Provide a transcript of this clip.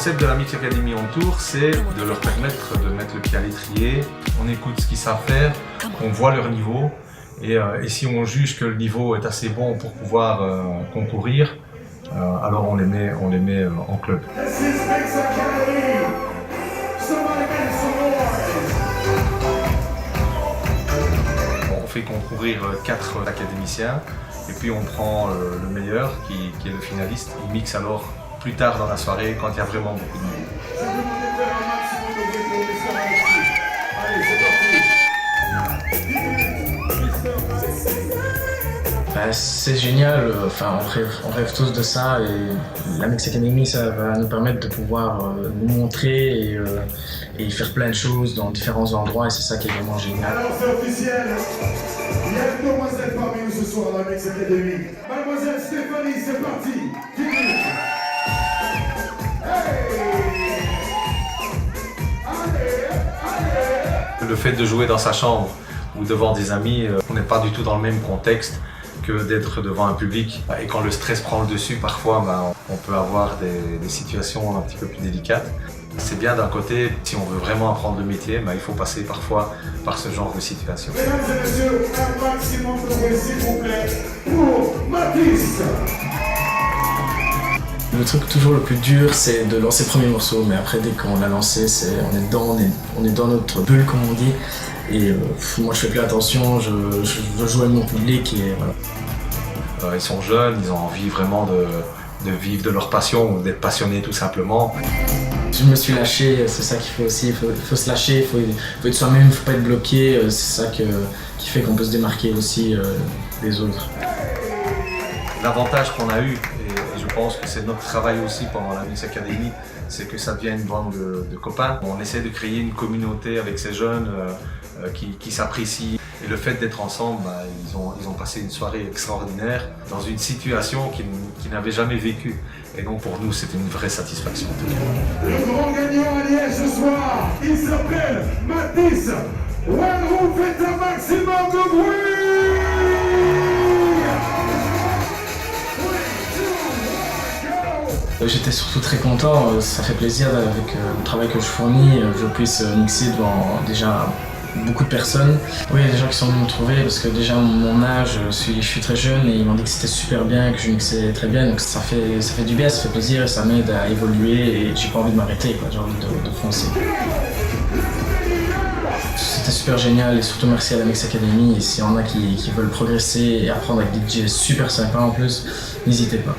concept de la Mix Academy on Tour, c'est de leur permettre de mettre le pied à l'étrier. On écoute ce qu'ils savent faire, on voit leur niveau et si on juge que le niveau est assez bon pour pouvoir concourir, alors on les met en club. On fait concourir 4 académiciens et puis on prend le meilleur qui est le finaliste. Il mixe alors plus tard dans la soirée quand il y a vraiment beaucoup de monde. C'est génial, enfin, on rêve tous de ça et la Mix Academy, ça va nous permettre de pouvoir nous montrer et faire plein de choses dans différents endroits et c'est ça qui est vraiment génial. Alors c'est officiel, il y a une demoiselle parmi nous ce soir à la Mix Academy. Mademoiselle Stéphanie, c'est parti. Le fait de jouer dans sa chambre ou devant des amis, on n'est pas du tout dans le même contexte que d'être devant un public. Et quand le stress prend le dessus, parfois on peut avoir des situations un petit peu plus délicates. C'est bien d'un côté, si on veut vraiment apprendre le métier, il faut passer parfois par ce genre de situation. Mesdames et messieurs, un maximum de bruit s'il vous plaît pour Mathis. Le truc toujours le plus dur, c'est de lancer le premier morceau, mais après dès qu'on l'a lancé, on est dans notre bulle comme on dit. Et moi je fais plus attention, je veux jouer avec mon public et voilà. Ils sont jeunes, ils ont envie vraiment de vivre de leur passion ou d'être passionnés tout simplement. Je me suis lâché, c'est ça qu'il faut aussi, il faut se lâcher, il faut être soi-même, il ne faut pas être bloqué, c'est ça qui fait qu'on peut se démarquer aussi des autres. L'avantage qu'on a eu, et je pense que c'est notre travail aussi pendant la Mix Academy, c'est que ça devient une bande de copains. On essaie de créer une communauté avec ces jeunes qui s'apprécient. Et le fait d'être ensemble, ils ont passé une soirée extraordinaire dans une situation qu'ils n'avaient jamais vécue. Et donc pour nous, c'était une vraie satisfaction. Le grand gagnant à Liège ce soir, il s'appelle Mathis. One Room, faites un maximum de bruit. J'étais surtout très content, ça fait plaisir avec le travail que je fournis, je puisse mixer devant déjà beaucoup de personnes. Oui, il y a des gens qui sont venus me trouver parce que déjà mon âge, je suis très jeune et ils m'ont dit que c'était super bien, que je mixais très bien, donc ça fait du bien, ça fait plaisir et ça m'aide à évoluer et j'ai pas envie de m'arrêter, j'ai envie de foncer. C'était super génial et surtout merci à la Mix Academy et s'il y en a qui veulent progresser et apprendre avec des DJ super sympas en plus, n'hésitez pas.